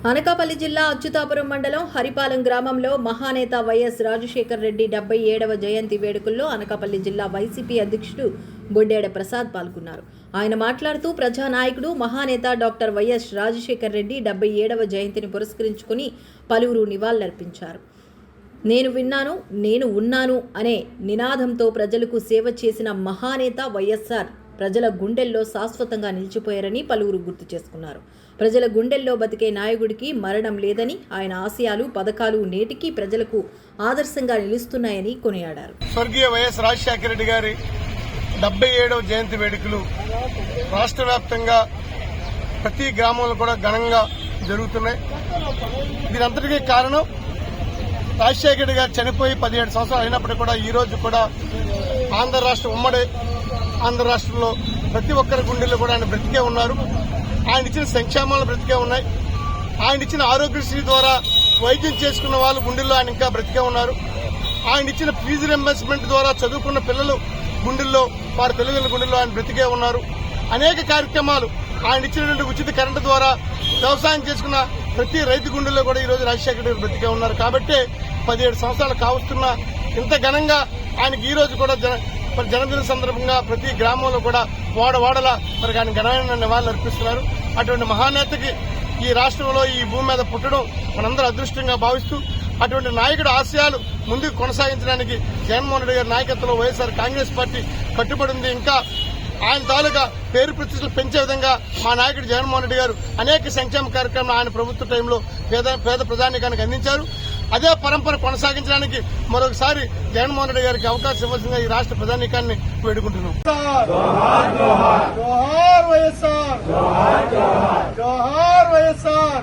అనకాపల్లి జిల్లా అచ్యుతాపురం మండలం హరిపాలెం గ్రామంలో మహానేత వైఎస్ రాజశేఖర్ రెడ్డి 77వ జయంతి వేడుకల్లో అనకాపల్లి జిల్లా వైసీపీ అధ్యక్షుడు బొడ్డేడ ప్రసాద్ పాల్గొన్నారు. ఆయన మాట్లాడుతూ ప్రజానాయకుడు మహానేత డాక్టర్ వైఎస్ రాజశేఖర్ రెడ్డి 77వ జయంతిని పురస్కరించుకుని పలువురు నివాళులర్పించారు. నేను విన్నాను, నేను ఉన్నాను అనే నినాదంతో ప్రజలకు సేవ చేసిన మహానేత వైఎస్ఆర్ ప్రజల గుండెల్లో శాశ్వతంగా నిలిచిపోయారని పలువురు గుర్తు చేసుకున్నారు. ప్రజల గుండెల్లో బతికే నాయకుడికి మరణం లేదని, ఆయన ఆశయాలు, పథకాలు నేటికి ప్రజలకు ఆదర్శంగా నిలుస్తున్నాయని కొనియాడారు. స్వర్గీయ వైఎస్ రాజశేఖర రెడ్డి గారి 77వ జయంతి వేడుకలు రాష్ట్ర వ్యాప్తంగా ప్రతి గ్రామంలో కూడా ఘనంగా జరుగుతున్నాయి. దీనంతటికీ కారణం రాజశేఖర రెడ్డి గారు చనిపోయి 17 సంవత్సరాలు అయినప్పటికీ కూడా ఈ రోజు కూడా ఆంధ్ర రాష్ట్రం ఉమ్మడి ఆంధ్ర రాష్ట్రంలో ప్రతి ఒక్కరి గుండెల్లో కూడా ఆయన బ్రతికే ఉన్నారు. ఆయన ఇచ్చిన సంక్షేమాలు బ్రతికే ఉన్నాయి. ఆయన ఇచ్చిన ఆరోగ్యశ్రీ ద్వారా వైద్యం చేసుకున్న వాళ్ళు గుండెల్లో ఆయన ఇంకా బ్రతికే ఉన్నారు. ఆయన ఇచ్చిన ఫీజు రింబర్స్మెంట్ ద్వారా చదువుకున్న పిల్లలు గుండెల్లో, వారి తల్లిదండ్రుల గుండెల్లో ఆయన బ్రతికే ఉన్నారు. అనేక కార్యక్రమాలు ఆయన ఇచ్చినటువంటి ఉచిత కరెంటు ద్వారా వ్యవసాయం చేసుకున్న ప్రతి రైతు గుండెల్లో కూడా ఈ రోజు రాజశేఖర రెడ్డి బ్రతికే ఉన్నారు. కాబట్టి 17 సంవత్సరాలు కావస్తున్న ఇంత ఘనంగా ఆయనకి ఈ రోజు కూడా జన్మదిన సందర్భంగా ప్రతి గ్రామంలో కూడా వాడవాడలా మరి ఆయన ఘనమైన నివాళులు అర్పిస్తున్నారు. అటువంటి మహానేతకి ఈ రాష్ట్రంలో ఈ భూమి మీద పుట్టడం మనందరూ అదృష్టంగా భావిస్తూ అటువంటి నాయకుడి ఆశయాలు ముందుకు కొనసాగించడానికి జగన్మోహన్ రెడ్డి గారి నాయకత్వంలో వైఎస్ఆర్ కాంగ్రెస్ పార్టీ కట్టుబడి ఉంది. ఇంకా ఆయన తాలూకా పేరు ప్రతిష్టలు పెంచే విధంగా మా నాయకుడు జగన్మోహన్ రెడ్డి గారు అనేక సంక్షేమ కార్యక్రమాలు ఆయన ప్రభుత్వ టైంలో పేద ప్రజానీకానికి అందించారు. అదే పరంపర కొనసాగించడానికి మరొకసారి జగన్మోహన్ రెడ్డి గారికి అవకాశం ఇవ్వాల్సిందిగా ఈ రాష్ట్ర ప్రజానీకాన్ని వేడుకుంటున్నాం. జోహార్ వైఎస్ఆర్, జోహార్ వైఎస్ఆర్.